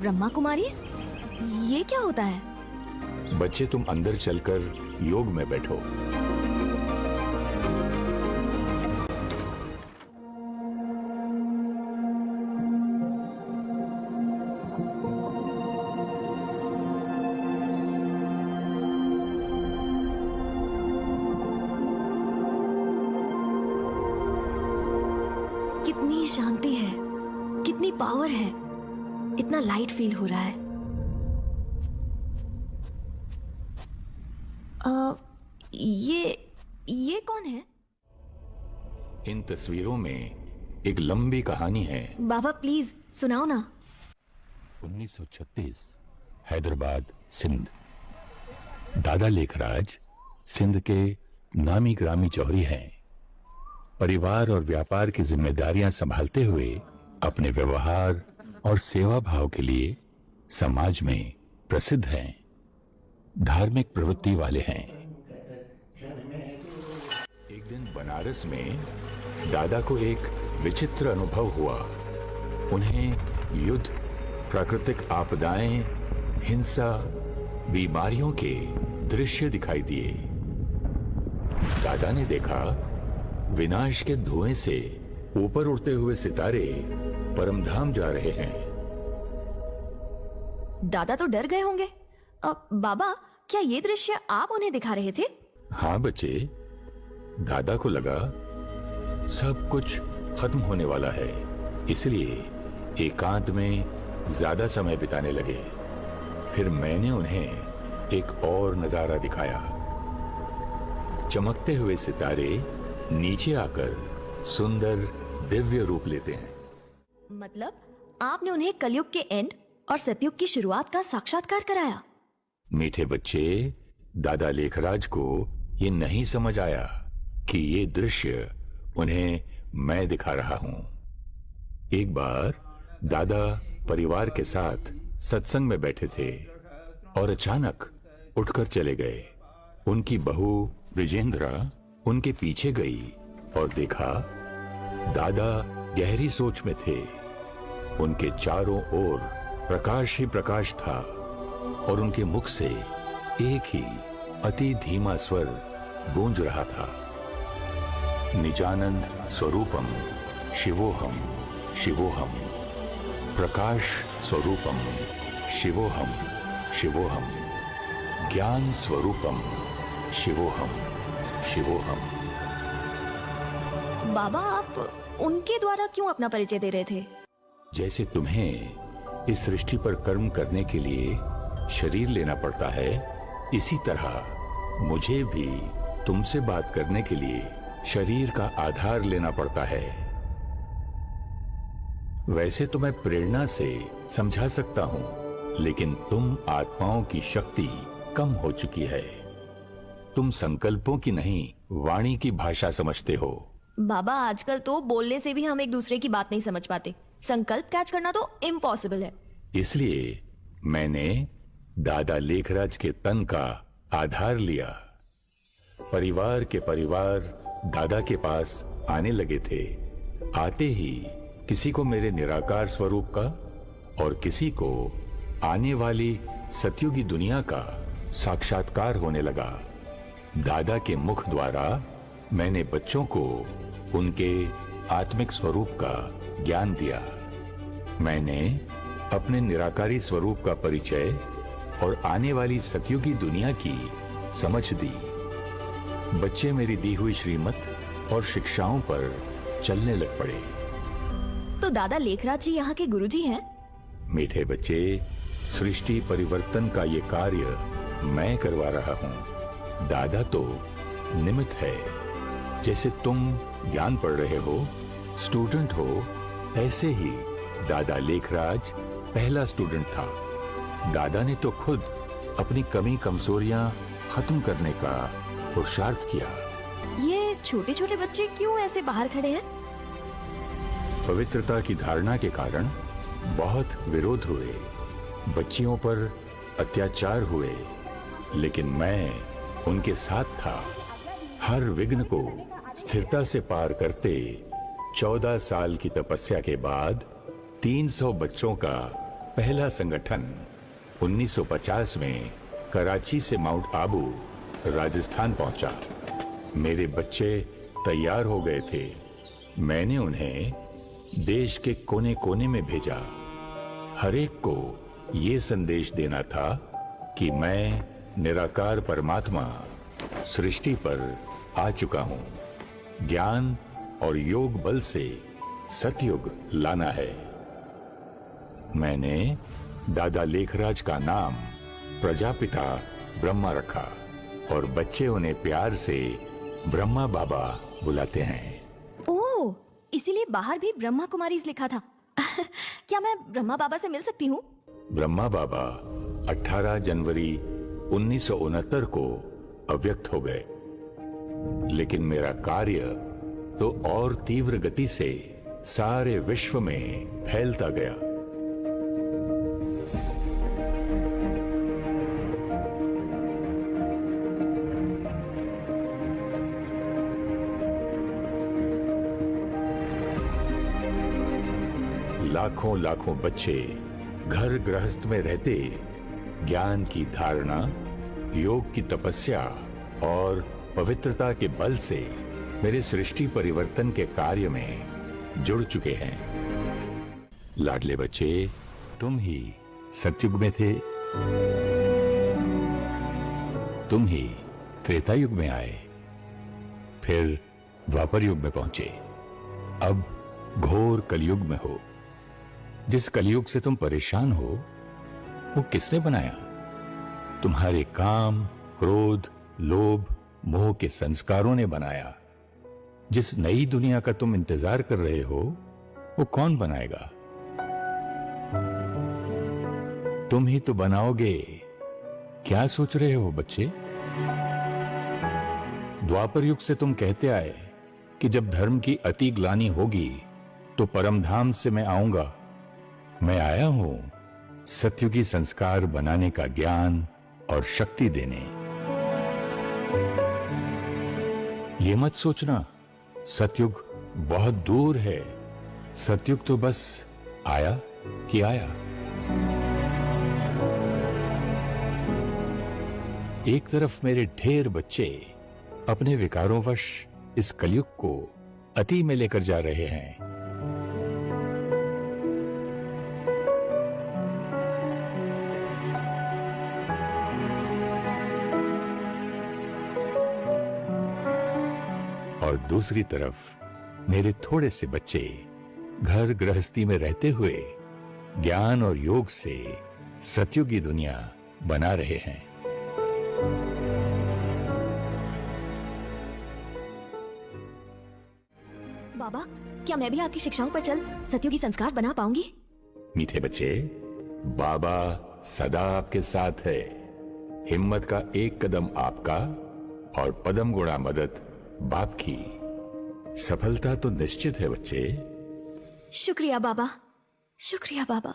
ब्रह्मा कुमारीज? ये क्या होता है? बच्चे, तुम अंदर चलकर योग में बैठो। कितनी शांति है, कितनी पावर है, इतना लाइट फील हो रहा है। ये कौन है? इन तस्वीरों में एक लंबी कहानी है। बाबा प्लीज सुनाओ ना। 1936 हैदराबाद, सिंध। दादा लेखराज सिंध के नामी ग्रामी जौहरी हैं। परिवार और व्यापार की जिम्मेदारियां संभालते हुए अपने व्यवहार और सेवा भाव के लिए समाज में प्रसिद्ध हैं। धार्मिक प्रवृत्ति वाले हैं। एक दिन बनारस में दादा को एक विचित्र अनुभव हुआ। उन्हें युद्ध, प्राकृतिक आपदाएं, हिंसा, बीमारियों के दृश्य दिखाई दिए। दादा ने देखा विनाश के धुएं से ऊपर उड़ते हुए सितारे परमधाम जा रहे हैं। दादा तो डर गए होंगे। बाबा, क्या ये दृश्य आप उन्हें दिखा रहे थे? हाँ बच्चे, दादा को लगा सब कुछ खत्म होने वाला है, इसलिए एकांत में ज्यादा समय बिताने लगे। फिर मैंने उन्हें एक और नजारा दिखाया। चमकते हुए सितारे नीचे आकर सुंदर दिव्य रूप लेते हैं। मतलब आपने उन्हें कलयुग के एंड और सतयुग की शुरुआत का साक्षात्कार कराया? मीठे बच्चे, दादा लेखराज को ये नहीं समझ आया कि ये दृश्य उन्हें मैं दिखा रहा हूं। एक बार दादा परिवार के साथ सत्संग में बैठे थे और अचानक उठकर चले गए। उनकी बहू ब्रिजेंद्रा उनके पीछे गई और देखा दादा गहरी सोच में थे। उनके चारों ओर प्रकाश ही प्रकाश था और उनके मुख से एक ही अति धीमा स्वर गूंज रहा था, निजानंद स्वरूपम शिवोहम शिवोहम, प्रकाश स्वरूपम शिवोहम शिवोहम, ज्ञान स्वरूपम शिवोहम शिवोहम। बाबा, आप उनके द्वारा क्यों अपना परिचय दे रहे थे? जैसे तुम्हें इस सृष्टि पर कर्म करने के लिए शरीर लेना पड़ता है, इसी तरह मुझे भी तुमसे बात करने के लिए शरीर का आधार लेना पड़ता है। वैसे तो मैं प्रेरणा से समझा सकता हूं, लेकिन तुम आत्माओं की शक्ति कम हो चुकी है। तुम संकल्पों की नहीं, वाणी की भाषा समझते हो। बाबा, आजकल तो बोलने से भी हम एक दूसरे की बात नहीं समझ पाते। संकल्प कैच करना तो इम्पॉसिबल है। इसलिए मैंने दादा लेखराज के तन का आधार लिया। परिवार के परिवार दादा के पास आने लगे थे। आते ही किसी को मेरे निराकार स्वरूप का और किसी को आने वाली सतयुगी दुनिया का साक्षात्कार होने लगा। दादा के मुख द्वारा मैंने बच्चों को उनके आत्मिक स्वरूप का ज्ञान दिया। मैंने अपने निराकारी स्वरूप का परिचय और आने वाली सतयुगी दुनिया की समझ दी। बच्चे मेरी दी हुई श्रीमत और शिक्षाओं पर चलने लग पड़े। तो दादा लेखराज जी यहाँ के गुरुजी हैं? मीठे बच्चे, सृष्टि परिवर्तन का ये कार्य मैं करवा रहा हूँ। दादा तो निमित्त है। जैसे तुम ज्ञान पढ़ रहे हो, स्टूडेंट हो, ऐसे ही दादा लेखराज पहला स्टूडेंट था। दादा ने तो खुद अपनी कमी कमजोरियां खत्म करने का पुरुषार्थ किया। ये छोटे छोटे बच्चे क्यों ऐसे बाहर खड़े हैं? पवित्रता की धारणा के कारण बहुत विरोध हुए, बच्चियों पर अत्याचार हुए, लेकिन मैं उनके साथ था। हर विघ्न को स्थिरता से पार करते 14 साल की तपस्या के बाद 300 बच्चों का पहला संगठन 1950 में कराची से माउंट आबू राजस्थान पहुंचा। मेरे बच्चे तैयार हो गए थे। मैंने उन्हें देश के कोने कोने में भेजा। हर एक को ये संदेश देना था कि मैं निराकार परमात्मा सृष्टि पर आ चुका हूं। ज्ञान और योग बल से सतयुग लाना है। मैंने दादा लेखराज का नाम प्रजापिता ब्रह्मा रखा और बच्चे उन्हें प्यार से ब्रह्मा बाबा बुलाते हैं। ओह, इसीलिए बाहर भी ब्रह्मा कुमारीज लिखा था। क्या मैं ब्रह्मा बाबा से मिल सकती हूँ? ब्रह्मा बाबा 18 जनवरी 1969 को अव्यक्त हो गए, लेकिन मेरा कार्य तो और तीव्र गति से सारे विश्व में फैलता गया। लाखों लाखों बच्चे घर गृहस्थ में रहते ज्ञान की धारणा, योग की तपस्या और पवित्रता के बल से मेरे सृष्टि परिवर्तन के कार्य में जुड़ चुके हैं। लाडले बच्चे, तुम ही सतयुग में थे, तुम ही त्रेता युग में आए, फिर द्वापर युग में पहुंचे, अब घोर कलयुग में हो। जिस कलयुग से तुम परेशान हो वो किसने बनाया? तुम्हारे काम, क्रोध, लोभ, मोह के संस्कारों ने बनाया। जिस नई दुनिया का तुम इंतजार कर रहे हो वो कौन बनाएगा? तुम ही तो बनाओगे। क्या सोच रहे हो बच्चे? द्वापर युग से तुम कहते आए कि जब धर्म की अति ग्लानि होगी तो परमधाम से मैं आऊंगा। मैं आया हूं सतयुगी संस्कार बनाने का ज्ञान और शक्ति देने। ये मत सोचना सतयुग बहुत दूर है। सतयुग तो बस आया कि आया। एक तरफ मेरे ढेर बच्चे अपने विकारों वश इस कलयुग को अति में लेकर जा रहे हैं। और दूसरी तरफ मेरे थोड़े से बच्चे घर गृहस्थी में रहते हुए ज्ञान और योग से सतयुगी दुनिया बना रहे हैं। बाबा, क्या मैं भी आपकी शिक्षाओं पर चल सतयुगी संस्कार बना पाऊंगी? मीठे बच्चे, बाबा सदा आपके साथ है। हिम्मत का एक कदम आपका और पदम गुणा मदद बाप की। सफलता तो निश्चित है बच्चे। शुक्रिया बाबा, शुक्रिया बाबा।